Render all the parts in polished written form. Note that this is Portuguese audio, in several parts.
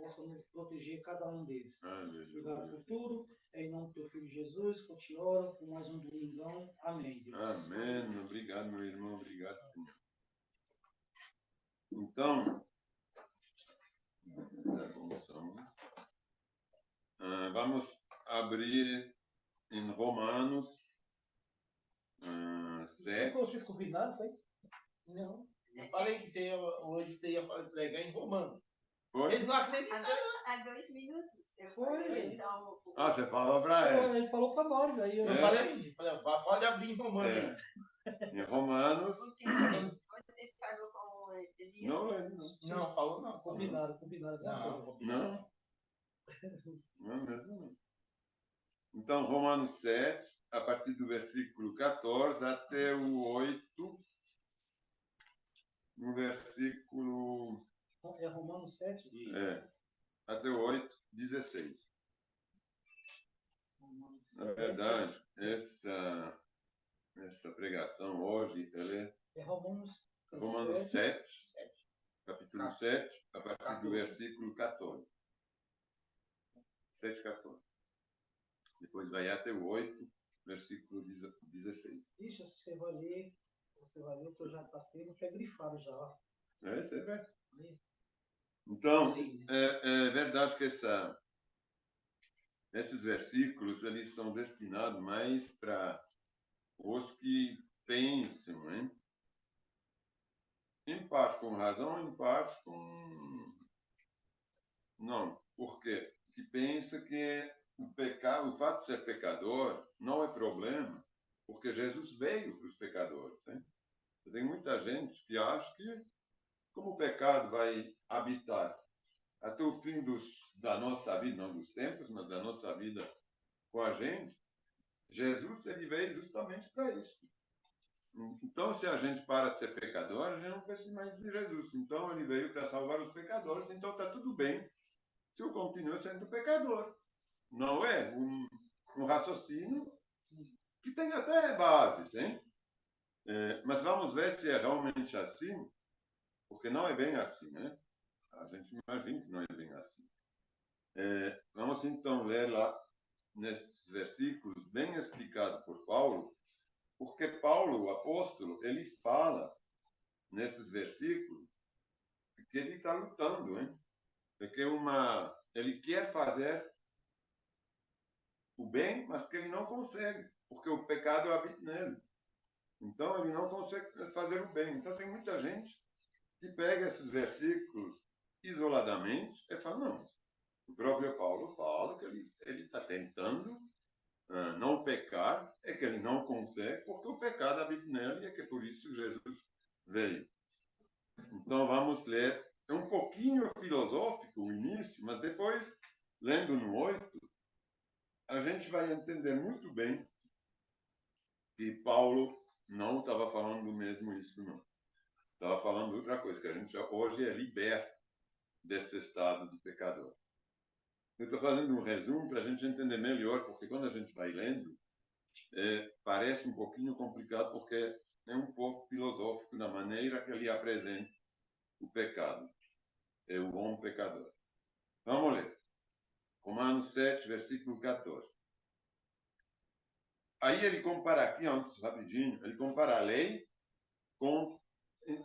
possa nos proteger cada um deles. Aleluia. Obrigado por tudo. Em nome do teu filho Jesus, que eu te oro por mais um domingão. Amém, Deus. Amém. Obrigado, meu irmão. Obrigado, Senhor. Então, vamos abrir em Romanos 7. Vocês combinaram, foi? Não. Eu falei que hoje você ia pregar em Romanos. Foi? Eles não acreditam. Há 2 minutos. Foi. Então, Você falou para ela. Ele falou para nós. Aí Eu falei, pode abrir em Romanos. Em Romanos. você falou com Elias? Não, falou não. Combinaram. Não. Não mesmo não. Então, Romanos 7, a partir do versículo 14 até o 8, no versículo... É Romanos 7? Até o 8, 16. Na verdade, essa pregação hoje, ela é Romanos 7, capítulo 7, a partir do versículo 14. 7, 14. Depois vai até o 8, versículo 16. Ixi, você vai ler, o que eu já está tendo, que é grifado já. Você vê. Então, é verdade que esses versículos, eles são destinados mais para os que pensam, né? Em parte com razão, em parte com... Não, porque que pensa que o pecado, o fato de ser pecador não é problema, porque Jesus veio para os pecadores, né? Tem muita gente que acha que como o pecado vai habitar até o fim da nossa vida, não dos tempos, mas da nossa vida com a gente, Jesus ele veio justamente para isso. Então, se a gente para de ser pecador, a gente não precisa mais de Jesus. Então, ele veio para salvar os pecadores, então está tudo bem se eu continuo sendo pecador. Não é um raciocínio que tem até bases, hein? Mas vamos ver se é realmente assim, porque não é bem assim, né? A gente imagina que não é bem assim. Vamos então ler lá nesses versículos, bem explicado por Paulo, porque Paulo, o apóstolo, ele fala nesses versículos que ele está lutando, hein? Porque ele quer fazer o bem, mas que ele não consegue, porque o pecado habita nele. Então, ele não consegue fazer o bem. Então, tem muita gente que pega esses versículos isoladamente e fala, não, o próprio Paulo fala que ele está tentando não pecar, é que ele não consegue, porque o pecado habita nele e é que por isso Jesus veio. Então, vamos ler. É um pouquinho filosófico o início, mas depois, lendo no 8, a gente vai entender muito bem que Paulo não estava falando mesmo isso, não. Estava falando outra coisa, que a gente hoje é liberto desse estado de pecador. Eu estou fazendo um resumo para a gente entender melhor, porque quando a gente vai lendo, parece um pouquinho complicado, porque é um pouco filosófico na maneira que ele apresenta o pecado. É o bom pecador. Vamos ler. Romanos 7, versículo 14. Aí ele compara aqui, antes, rapidinho, ele compara a lei com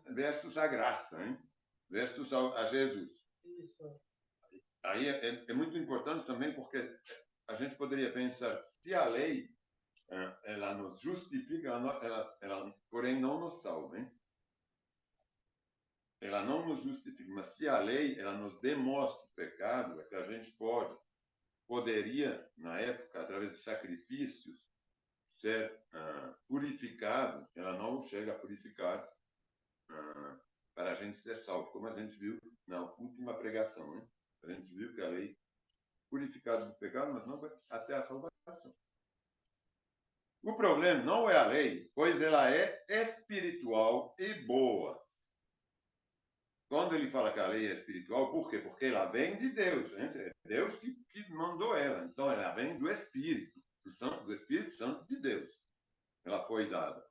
versus a graça, hein? Versus a Jesus. Isso. Aí é muito importante também, porque a gente poderia pensar, se a lei ela nos justifica, ela porém não nos salva, hein? Ela não nos justifica, mas se a lei ela nos demonstra o pecado, é que a gente poderia, na época, através de sacrifícios, ser purificado. Ela não chega a purificar para a gente ser salvo, como a gente viu na última pregação, né? A gente viu que a lei purificada do pecado, mas não até a salvação. O problema não é a lei, pois ela é espiritual e boa. Quando ele fala que a lei é espiritual, por quê? Porque ela vem de Deus, né? É Deus que mandou ela. Então, ela vem do Espírito, do Espírito Santo de Deus. Ela foi dada.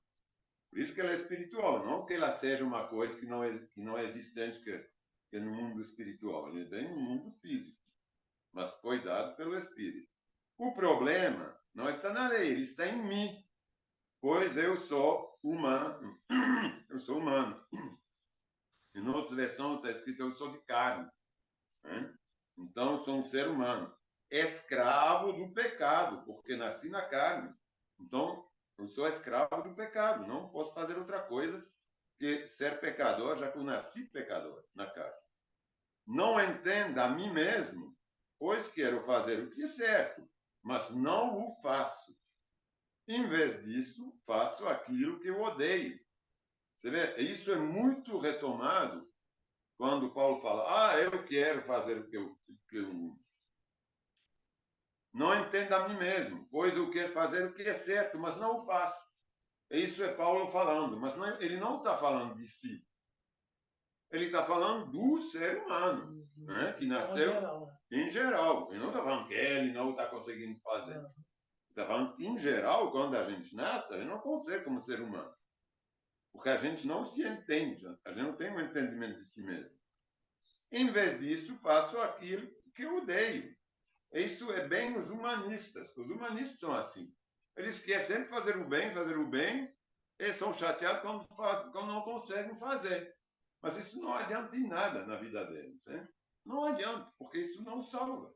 Por isso que ela é espiritual, não que ela seja uma coisa que não é existente, que que no mundo espiritual, ele vem no mundo físico, mas foi dado pelo Espírito. O problema não está na lei, ele está em mim, pois eu sou humano. Eu sou humano. Em outras versões está escrito eu sou de carne. Né? Então, eu sou um ser humano, escravo do pecado, porque nasci na carne. Então, eu sou escravo do pecado, não posso fazer outra coisa que ser pecador, já que eu nasci pecador na carne. Não entenda a mim mesmo, pois quero fazer o que é certo, mas não o faço. Em vez disso, faço aquilo que eu odeio. Você vê, isso é muito retomado quando Paulo fala, eu quero fazer o que eu não entendo a mim mesmo, pois eu quero fazer o que é certo, mas não o faço. Isso é Paulo falando, mas ele não está falando de si. Ele está falando do ser humano, né, que nasceu em geral. Ele não está falando que ele não está conseguindo fazer. Ele está falando que, em geral, quando a gente nasce, a gente não consegue como ser humano. Porque a gente não se entende, a gente não tem um entendimento de si mesmo. Em vez disso, faço aquilo que eu odeio. Isso é bem os humanistas. Os humanistas são assim. Eles querem sempre fazer o bem, e são chateados quando não conseguem fazer. Mas isso não adianta em nada na vida deles. Hein? Não adianta, porque isso não salva.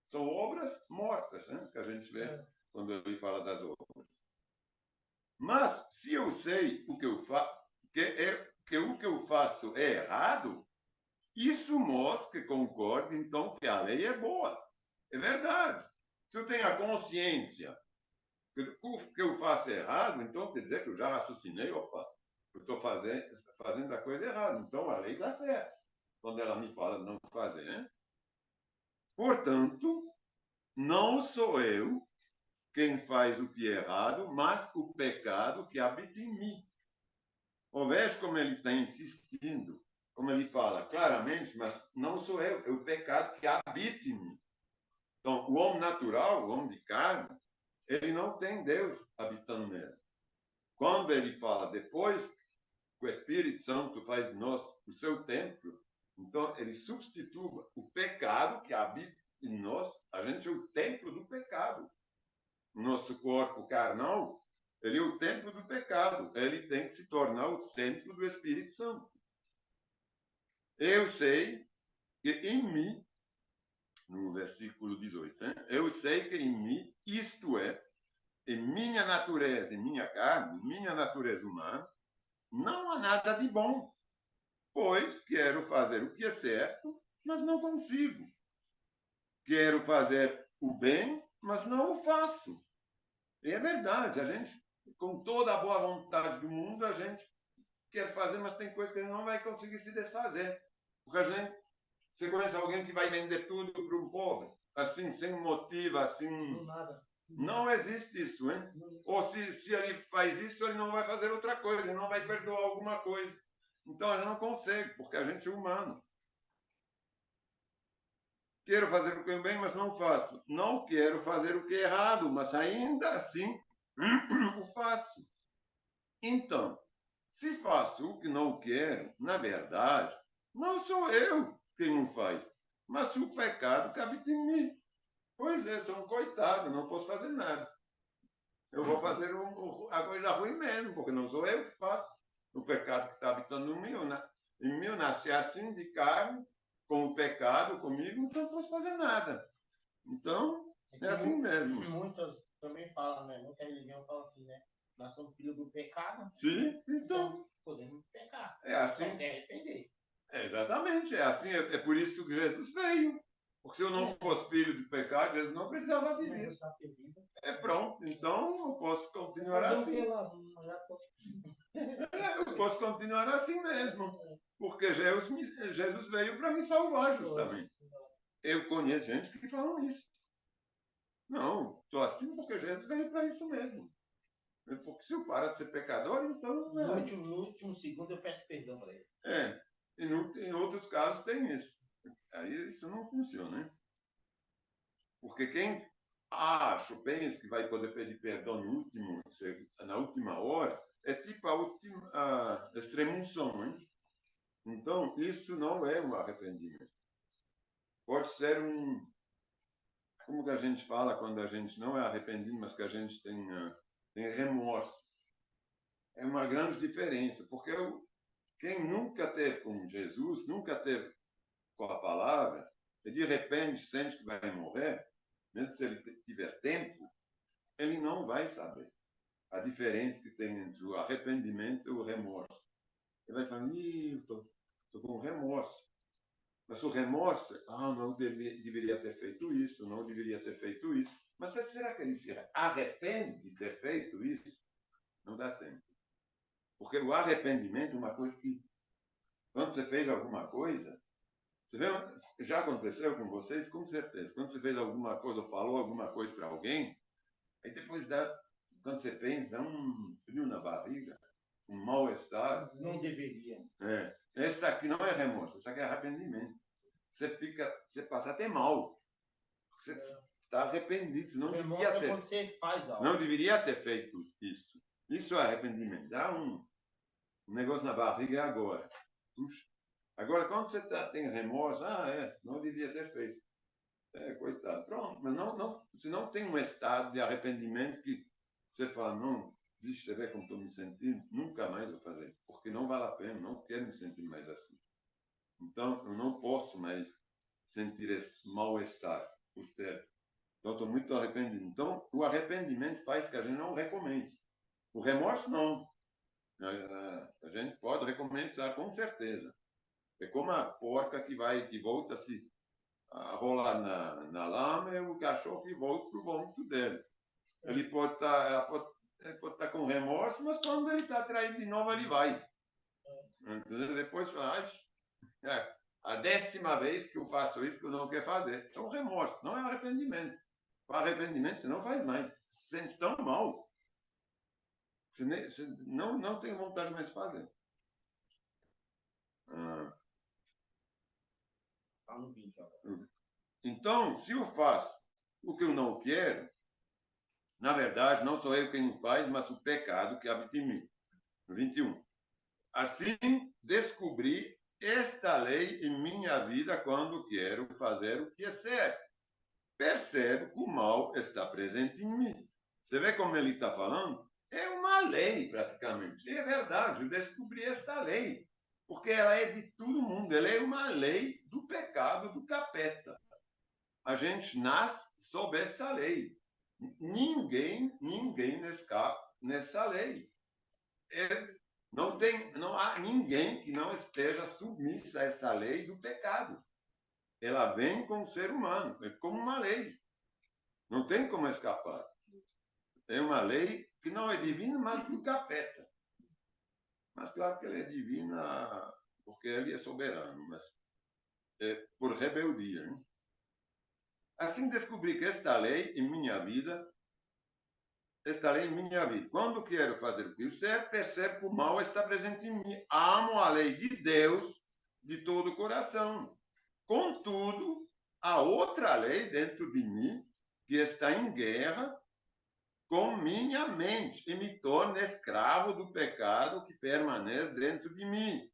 São obras mortas, hein? Que a gente vê quando ele fala das obras. Mas, se eu sei o que eu faço, que o que eu faço é errado, isso mostra que concordo, então, que a lei é boa. É verdade. Se eu tenho a consciência que o que eu faço é errado, então quer dizer que eu já raciocinei, opa, eu estou fazendo a coisa errada. Então, a lei dá certo, quando ela me fala de não fazer. Né? Portanto, não sou eu quem faz o que é errado, mas o pecado que habita em mim. Veja como ele está insistindo, como ele fala claramente, mas não sou eu, é o pecado que habita em mim. Então, o homem natural, o homem de carne, ele não tem Deus habitando nele. Quando ele fala depois que o Espírito Santo faz de nós o seu templo, então ele substitua o pecado que habita em nós, a gente é o templo do pecado. O nosso corpo carnal, ele é o templo do pecado. Ele tem que se tornar o templo do Espírito Santo. Eu sei que em mim, no versículo 18, né? Eu sei que em mim, isto é, em minha natureza, em minha carne, minha natureza humana, não há nada de bom, pois quero fazer o que é certo, mas não consigo. Quero fazer o bem, mas não o faço. E é verdade, a gente, com toda a boa vontade do mundo, a gente quer fazer, mas tem coisas que a gente não vai conseguir se desfazer. Porque você conhece alguém que vai vender tudo para um pobre, assim, sem motivo, assim... Nada. Não existe isso, hein? Ou se ele faz isso, ele não vai fazer outra coisa, ele não vai perdoar alguma coisa. Então, a gente não consegue, porque a gente é humano. Quero fazer o que é bem, mas não faço. Não quero fazer o que é errado, mas ainda assim o faço. Então, se faço o que não quero, na verdade, não sou eu quem o faz, mas o pecado que habita em mim. Pois é, sou um coitado, não posso fazer nada. Eu vou fazer a coisa ruim mesmo, porque não sou eu que faço. O pecado que está habitando em mim, eu nasci assim, de carne, com o pecado comigo, então não posso fazer nada. Então, é assim mesmo. Muitas também falam, né? Muita religião fala assim, né? Nós somos filhos do pecado. Sim, então. Podemos pecar. É assim. Só se arrepender. Exatamente, é assim. É por isso que Jesus veio. Porque se eu não fosse filho do pecado, Jesus não precisava de mim. É pronto, então eu posso continuar assim. Eu posso continuar assim mesmo. Porque Jesus veio para me salvar, justamente. Eu conheço gente que falam isso. Não, estou assim porque Jesus veio para isso mesmo. Porque se eu parar de ser pecador, então... No último segundo eu peço perdão para ele. Em outros casos tem isso. Aí isso não funciona, né? Porque quem pensa que vai poder pedir perdão na última hora, é tipo a extrema unção, hein? Então, isso não é um arrependimento. Pode ser como que a gente fala quando a gente não é arrependido, mas que a gente tem remorsos. É uma grande diferença, porque quem nunca teve com Jesus, nunca teve com a palavra, e de repente sente que vai morrer, mesmo se ele tiver tempo, ele não vai saber a diferença que tem entre o arrependimento e o remorso. Ele vai falar, estou com remorso. Mas o remorso, não deveria ter feito isso, não deveria ter feito isso. Mas será que ele se arrepende de ter feito isso? Não dá tempo. Porque o arrependimento é uma coisa que, quando você fez alguma coisa, você vê, já aconteceu com vocês? Com certeza. Quando você fez alguma coisa ou falou alguma coisa para alguém, aí depois quando você pensa, dá um frio na barriga, um mal-estar. Não deveria. Esse aqui não é remorso, esse aqui é arrependimento. Você passa até mal. Você está arrependido, você não deveria ter. Quando você faz algo. Não deveria ter feito isso. Isso é arrependimento. Dá um negócio na barriga agora. Puxa. Agora, quando você tem remorso, não devia ter feito. Coitado. Pronto, mas se não tem um estado de arrependimento que você fala, não, vixe, você vê como estou me sentindo, nunca mais vou fazer, porque não vale a pena, não quero me sentir mais assim. Então, eu não posso mais sentir esse mal-estar por ter. Então, estou muito arrependido. Então, o arrependimento faz que a gente não recomence. O remorso, não. A gente pode recomeçar, com certeza. É como a porca que volta a rolar na lama e o cachorro que volta para o vômito dele. Ele pode estar com remorso, mas quando ele está atraído de novo, ele vai. Então, depois fala, a 10ª vez que eu faço isso que eu não quero fazer. Isso é um remorso, não é arrependimento. O arrependimento você não faz mais. Você se sente tão mal. Você não tem vontade mais de fazer. Então, se eu faço o que eu não quero, na verdade, não sou eu quem o faz, mas o pecado que habita em mim. 21. Assim, descobri esta lei em minha vida quando quero fazer o que é certo. Percebo que o mal está presente em mim. Você vê como ele está falando? É uma lei, praticamente. E é verdade, eu descobri esta lei. Porque ela é de todo mundo. Ela é uma lei do pecado, do capeta. A gente nasce sob essa lei. Ninguém escapa nessa lei. Não há ninguém que não esteja submissa a essa lei do pecado. Ela vem com o ser humano, é como uma lei. Não tem como escapar. É uma lei que não é divina, mas do capeta. Mas claro que ela é divina porque ele é soberano, mas é por rebeldia. Hein? Assim descobri que esta lei em minha vida, quando quero fazer o que eu sei, percebo que o mal está presente em mim. Amo a lei de Deus de todo o coração. Contudo, há outra lei dentro de mim que está em guerra com minha mente e me torna escravo do pecado que permanece dentro de mim.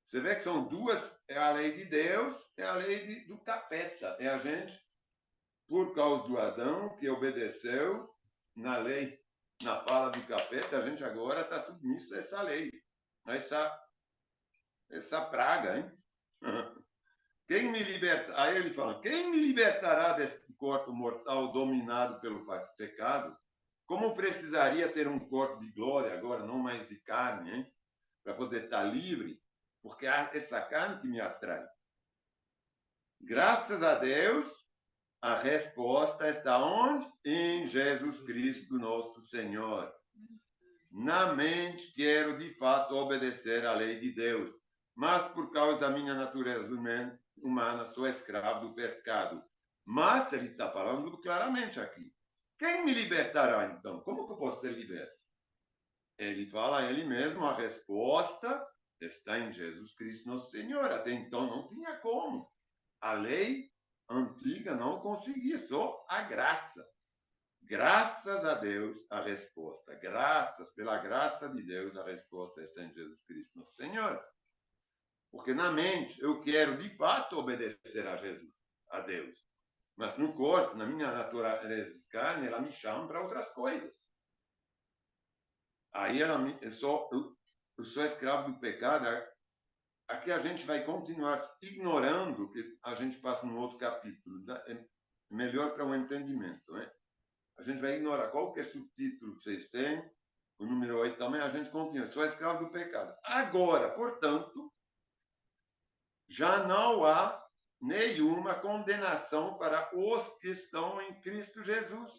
Você vê que são duas, é a lei de Deus e a lei do capeta. É a gente, por causa do Adão, que obedeceu na lei, na fala do capeta, a gente agora está submisso a essa lei, a essa praga, hein? Quem me liberta? Aí ele fala, quem me libertará desse corpo mortal dominado pelo pecado? Como precisaria ter um corpo de glória agora, não mais de carne, hein? Para poder estar livre? Porque essa carne que me atrai. Graças a Deus, a resposta está onde? Em Jesus Cristo, nosso Senhor. Na mente, quero de fato obedecer à lei de Deus, mas por causa da minha natureza humana, sou escravo do pecado. Mas ele está falando claramente aqui. Quem me libertará, então? Como que eu posso ser liberto? Ele fala a ele mesmo, a resposta está em Jesus Cristo, nosso Senhor. Até então não tinha como. A lei antiga não conseguia, só a graça. Graças a Deus, a resposta. Pela graça de Deus, a resposta está em Jesus Cristo, nosso Senhor. Porque na mente eu quero de fato obedecer a Jesus, a Deus. Mas no corpo, na minha natureza de carne, ela me chama para outras coisas. Aí eu sou escravo do pecado. Aqui a gente vai continuar ignorando, que a gente passa no outro capítulo. É melhor para o entendimento, né? A gente vai ignorar qualquer subtítulo que vocês têm. O número 8 também, a gente continua. Sou escravo do pecado. Agora, portanto, já não há nenhuma condenação para os que estão em Cristo Jesus.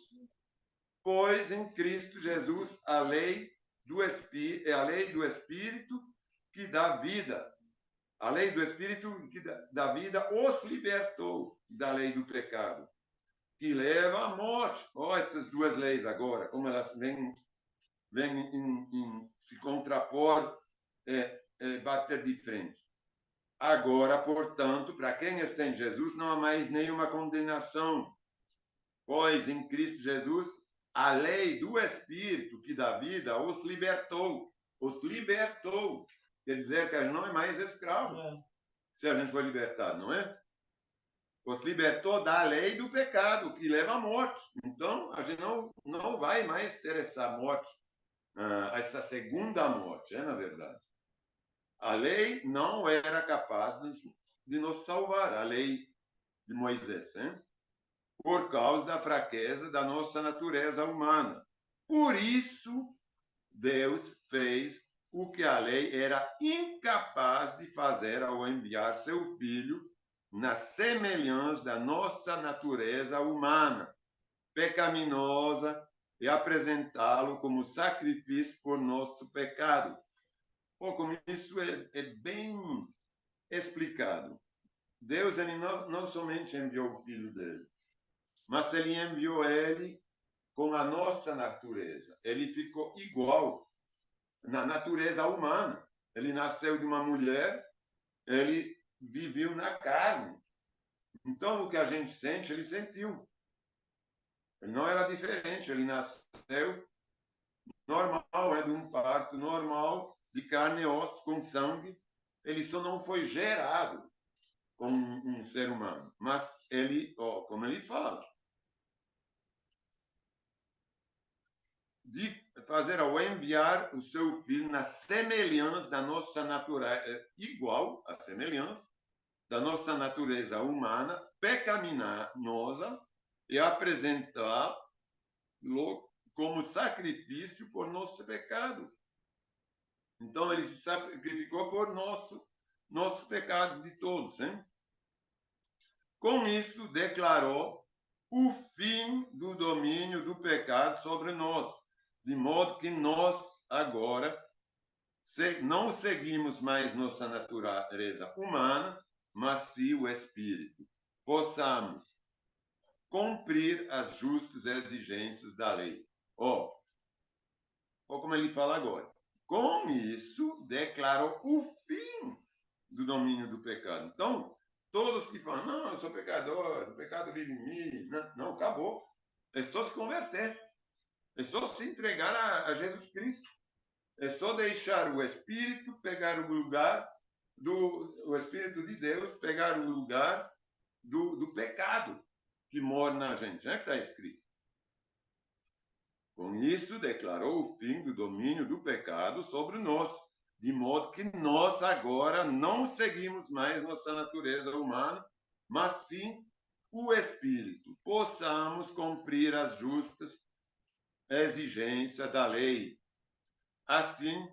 Pois em Cristo Jesus a lei do Espírito que dá vida. A lei do Espírito que dá vida os libertou da lei do pecado, que leva à morte. Essas duas leis agora, como elas vêm em se contrapor, bater de frente. Agora, portanto, para quem está em Jesus, não há mais nenhuma condenação, pois em Cristo Jesus a lei do Espírito que dá vida os libertou. Os libertou. Quer dizer que a gente não é mais escravo. Se a gente for libertado, não é? Os libertou da lei do pecado, que leva à morte. Então, a gente não vai mais ter essa morte, essa segunda morte, na verdade. A lei não era capaz de nos salvar, a lei de Moisés, por causa da fraqueza da nossa natureza humana. Por isso, Deus fez o que a lei era incapaz de fazer ao enviar seu Filho na semelhança da nossa natureza humana, pecaminosa, e apresentá-lo como sacrifício por nosso pecado. Como isso é bem explicado. Deus ele não somente enviou o Filho dele, mas ele enviou ele com a nossa natureza. Ele ficou igual na natureza humana. Ele nasceu de uma mulher, ele viveu na carne. Então, o que a gente sente, ele sentiu. Ele não era diferente, ele nasceu normal, de um parto normal, de carne e osso, com sangue. Ele só não foi gerado como um ser humano. Mas ele, como ele fala, de fazer ao enviar o seu filho na semelhança da nossa natureza, igual à semelhança da nossa natureza humana, pecaminosa, e apresentá-lo como sacrifício por nosso pecado. Então, ele se sacrificou por nossos pecados de todos. Com isso, declarou o fim do domínio do pecado sobre nós, de modo que nós agora não seguimos mais nossa natureza humana, mas sim o Espírito. Possamos cumprir as justas exigências da lei. Como ele fala agora. Com isso, declarou o fim do domínio do pecado. Então, todos que falam, não, eu sou pecador, o pecado vive em mim. Não, acabou. É só se converter. É só se entregar a Jesus Cristo. É só deixar o Espírito pegar o lugar o Espírito de Deus pegar o lugar do pecado que mora na gente. Que está escrito. Com isso, declarou o fim do domínio do pecado sobre nós, de modo que nós agora não seguimos mais nossa natureza humana, mas sim o Espírito. Possamos cumprir as justas exigências da lei. Assim,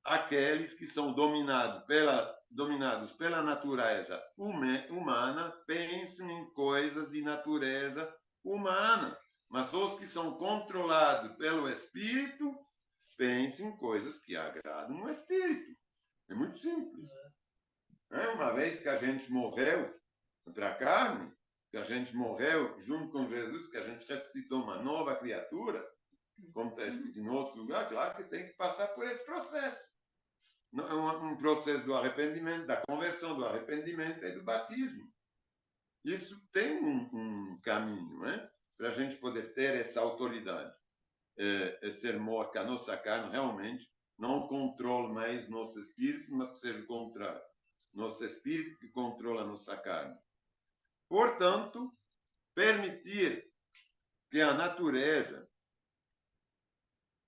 aqueles que são dominados pela natureza humana pensam em coisas de natureza humana. Mas os que são controlados pelo Espírito pensam em coisas que agradam o Espírito. É muito simples. Uma vez que a gente morreu para a carne, que a gente morreu junto com Jesus, que a gente ressuscitou uma nova criatura, como está escrito em outros lugares, claro que tem que passar por esse processo. Um processo do arrependimento, da conversão, do arrependimento e do batismo. Isso tem um caminho, para a gente poder ter essa autoridade. Ser morto, que a nossa carne realmente não controle mais nosso espírito, mas que seja o contrário. nosso espírito que controla nossa carne. Portanto, permitir que a natureza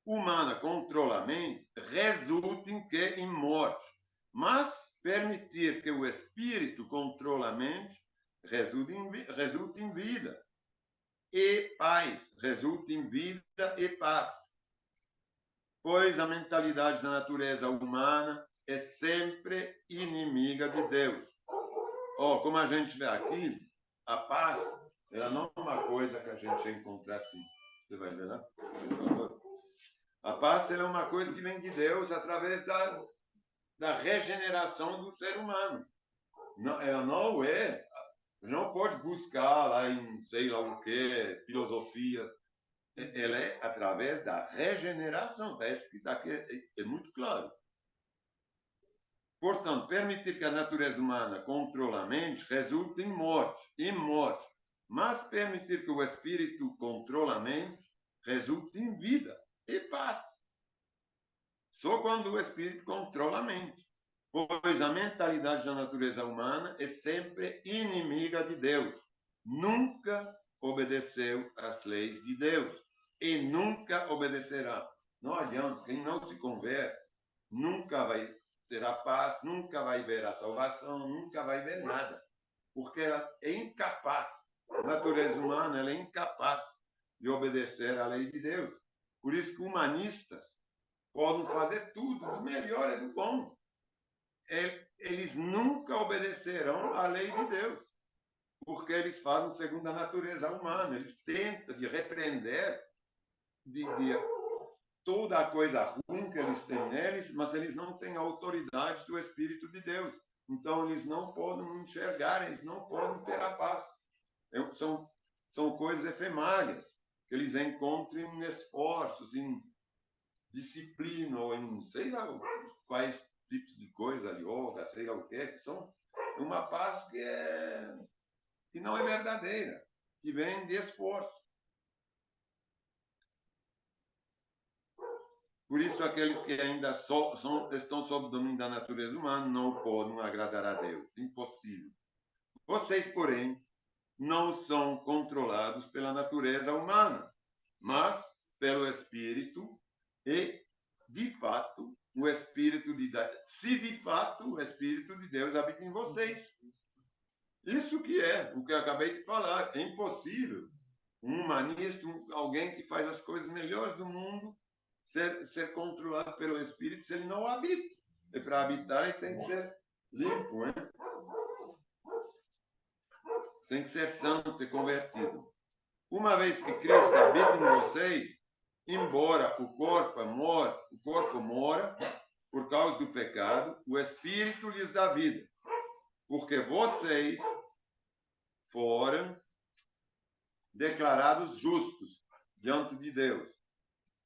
humana controle a mente resulta em morte. Mas permitir que o espírito controle a mente resulta em vida e paz, resulta em vida e paz. Pois a mentalidade da natureza humana é sempre inimiga de Deus. Como a gente vê aqui, a paz, ela não é uma coisa que a gente encontra assim. Você vai ver lá? Por favor. A paz, ela é uma coisa que vem de Deus através da regeneração do ser humano. Não, ela não é, não pode buscar lá em sei lá o que, filosofia. Ela é através da regeneração. Está escrito aqui, é muito claro. Portanto, permitir que a natureza humana controle a mente resulta em morte. Mas permitir que o espírito controle a mente resulta em vida e paz. Só quando o espírito controla a mente. Pois a mentalidade da natureza humana é sempre inimiga de Deus. Nunca obedeceu às leis de Deus e nunca obedecerá. Não adianta, quem não se converte nunca vai ter a paz, nunca vai ver a salvação, nunca vai ver nada. Porque ela é incapaz, a natureza humana ela é incapaz de obedecer à lei de Deus. Por isso que humanistas podem fazer tudo, do melhor e do bom. Eles nunca obedecerão à lei de Deus, porque eles fazem segundo a natureza humana. Eles tentam de repreender de toda a coisa ruim que eles têm neles, mas eles não têm a autoridade do Espírito de Deus. Então, eles não podem enxergar, eles não podem ter a paz. São coisas efemérias, que eles encontram em esforços, em disciplina, ou em sei lá quais tipos de coisa, yoga, sei lá o que são uma paz que não é verdadeira, que vem de esforço. Por isso, aqueles que ainda estão sob o domínio da natureza humana não podem agradar a Deus. Impossível. Vocês, porém, não são controlados pela natureza humana, mas pelo Espírito e, de fato, o Espírito de Deus. Se, de fato, o Espírito de Deus habita em vocês. Isso que é o que eu acabei de falar. É impossível um humanista, alguém que faz as coisas melhores do mundo, ser controlado pelo Espírito se ele não habita. E para habitar, ele tem que ser limpo, né? Tem que ser santo e convertido. Uma vez que Cristo habita em vocês, embora o corpo mora por causa do pecado, o Espírito lhes dá vida. Porque vocês foram declarados justos diante de Deus.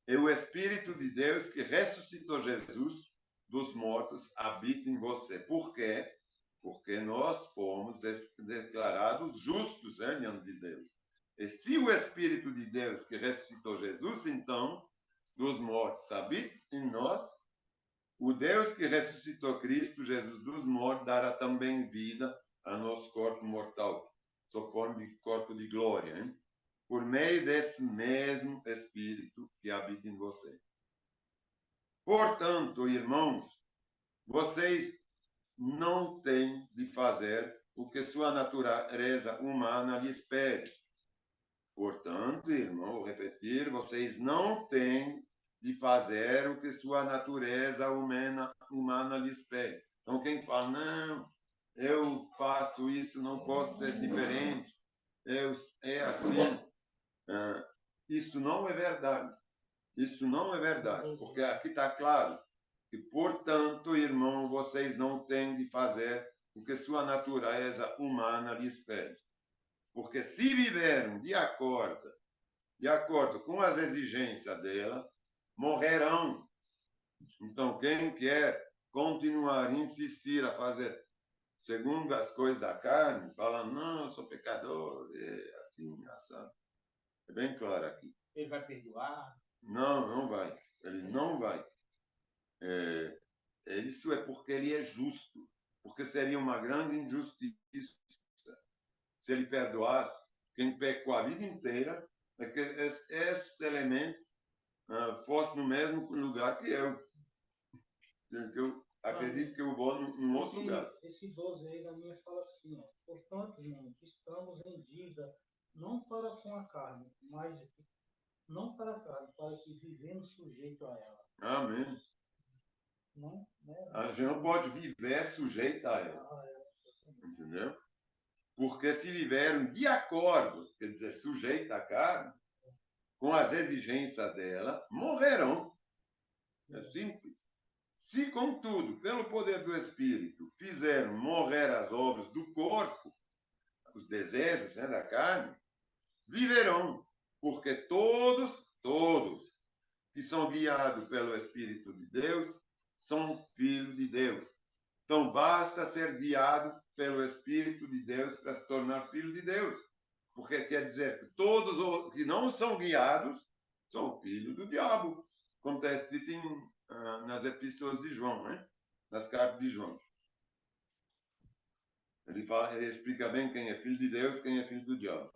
E o Espírito de Deus que ressuscitou Jesus dos mortos habita em você. Por quê? Porque nós fomos declarados justos diante de Deus. E se o Espírito de Deus que ressuscitou Jesus, então, dos mortos habita em nós, o Deus que ressuscitou Cristo, Jesus dos mortos, dará também vida a nosso corpo mortal, sob forma de corpo de glória, hein? Por meio desse mesmo Espírito que habita em você. Portanto, irmãos, vocês não têm de fazer o que sua natureza humana lhes pede. Portanto, irmão, vou repetir, vocês não têm de fazer o que sua natureza humana lhes pede. Então, quem fala, não, eu faço isso, não posso ser diferente, é assim. Isso não é verdade. Isso não é verdade, porque aqui está claro que, portanto, irmão, vocês não têm de fazer o que sua natureza humana lhes pede. Porque se viverem de acordo com as exigências dela, morrerão. Então, quem quer continuar, insistir a fazer segundo as coisas da carne, fala, não, eu sou pecador, é assim, assado. É bem claro aqui. Ele vai perdoar? Não, não vai. Ele não vai. Isso é porque ele é justo. porque seria uma grande injustiça se ele perdoasse quem pecou a vida inteira, é que esse elemento fosse no mesmo lugar que eu. Que eu acredito que eu vou num outro lugar. Esse 12 aí da minha fala assim, ó, portanto, irmão, estamos em dívida não para com a carne, mas não para a carne, para que vivemos sujeito a ela. Amém. Não, né? A gente não pode viver sujeito a ela. Entendeu? Porque se viverem de acordo, quer dizer, sujeito à carne, com as exigências dela, morrerão. É simples. Se, contudo, pelo poder do Espírito, fizeram morrer as obras do corpo, os desejos, né, da carne, viverão, porque todos que são guiados pelo Espírito de Deus são filhos de Deus. Então, basta ser guiado pelo Espírito de Deus para se tornar filho de Deus. Porque quer dizer que todos os que não são guiados são filhos do diabo, como está escrito nas epístolas de João, né? Nas cartas de João. Ele explica bem quem é filho de Deus, quem é filho do diabo.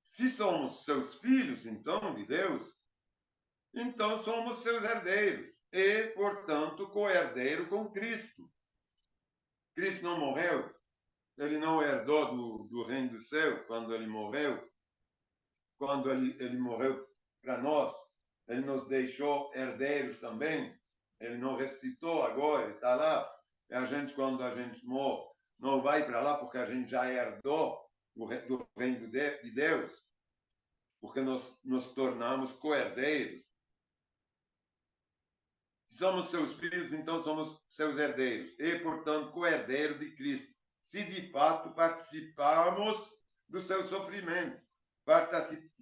Se somos seus filhos, então, de Deus, então somos seus herdeiros e, portanto, co-herdeiro com Cristo. Cristo não morreu, ele não herdou do reino do céu quando ele morreu. Quando ele morreu para nós, ele nos deixou herdeiros também. Ele não ressuscitou agora, ele está lá. E a gente, quando a gente morre, não vai para lá porque a gente já herdou do reino de Deus, porque nós nos tornamos co-herdeiros. Se somos seus filhos, então somos seus herdeiros e, portanto, co-herdeiros de Cristo. Se de fato participarmos do seu sofrimento,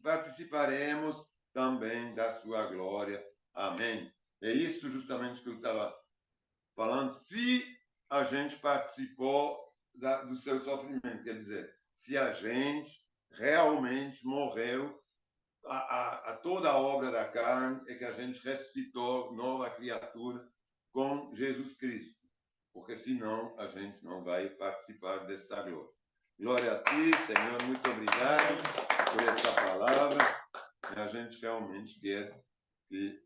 participaremos também da sua glória. Amém. É isso justamente que eu estava falando. Se a gente participou do seu sofrimento, quer dizer, se a gente realmente morreu a toda a obra da carne, é que a gente ressuscitou nova criatura com Jesus Cristo. Porque senão a gente não vai participar dessa glória. Glória a ti, Senhor, muito obrigado por essa palavra. A gente realmente quer que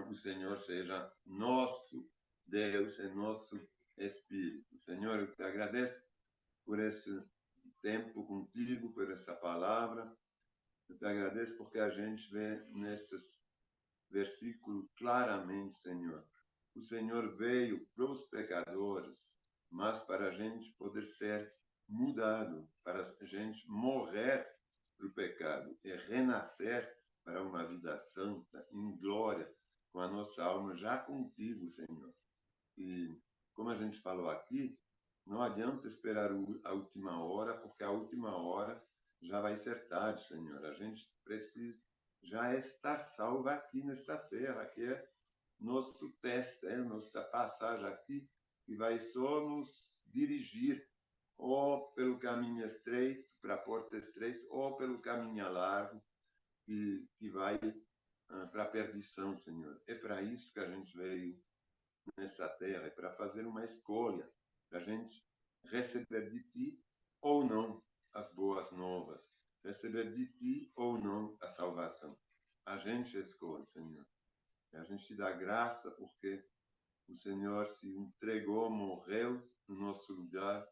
o Senhor seja nosso Deus e nosso Espírito. Senhor, eu te agradeço por esse tempo contigo, por essa palavra. Eu te agradeço porque a gente vê nesses versículos claramente, Senhor. O Senhor veio para os pecadores, mas para a gente poder ser mudado, para a gente morrer para o pecado e renascer para uma vida santa, em glória, com a nossa alma já contigo, Senhor. E, como a gente falou aqui, não adianta esperar a última hora, porque a última hora já vai ser tarde, Senhor. A gente precisa já estar salvo aqui nessa terra, que é nosso teste, nossa passagem aqui, que vai só nos dirigir ou pelo caminho estreito, para a porta estreita, ou pelo caminho largo, que vai para a perdição, Senhor. É para isso que a gente veio nessa terra, é para fazer uma escolha, para a gente receber de Ti ou não as boas novas, receber de Ti ou não a salvação. A gente escolhe, Senhor. E a gente te dá graça porque o Senhor se entregou, morreu no nosso lugar.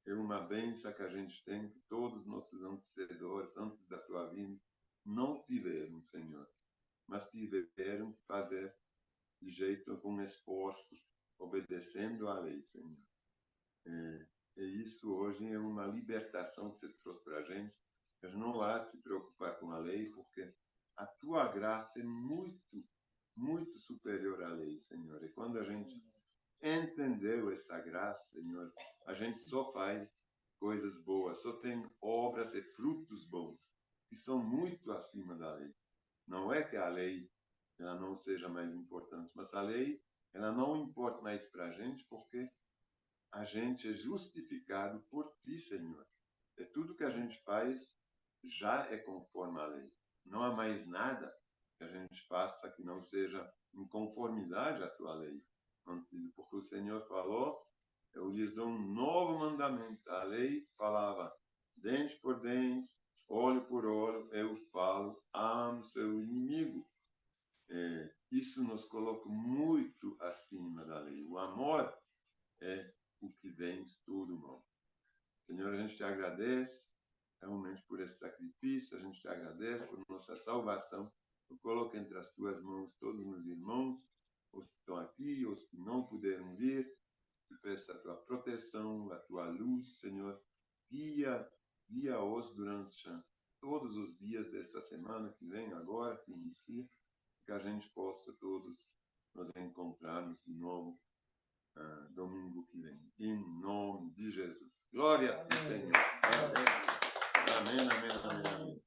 É uma bênção que a gente tem, que todos os nossos antecessores, antes da Tua vinda, não tiveram, Senhor, mas tiveram que fazer de jeito com esforços, obedecendo à lei, Senhor. E isso hoje é uma libertação que você trouxe para a gente. A gente não há de se preocupar com a lei, porque a Tua graça é muito, muito superior à lei, Senhor. E quando a gente entendeu essa graça, Senhor, a gente só faz coisas boas, só tem obras e frutos bons, que são muito acima da lei. Não é que a lei ela não seja mais importante, mas a lei ela não importa mais para a gente, porque a gente é justificado por Ti, Senhor. E tudo que a gente faz já é conforme à lei. Não há mais nada que a gente faça que não seja em conformidade à Tua lei. mantido, porque o Senhor falou, eu lhes dou um novo mandamento. A lei falava dente por dente, olho por olho, eu falo, ame seu inimigo. Isso nos coloca muito acima da lei. O amor é o que vence tudo, irmão. Senhor, a gente te agradece realmente por esse sacrifício, a gente te agradece por nossa salvação. Eu coloco entre as tuas mãos todos os meus irmãos, os que estão aqui, os que não puderam vir. Eu peço a tua proteção, a tua luz, Senhor. Guia-os durante todos os dias dessa semana que vem agora, que inicia, que a gente possa todos nos encontrarmos de novo domingo que vem. Em nome de Jesus. Glória a ti, Senhor. Amém, amém, amém, amém.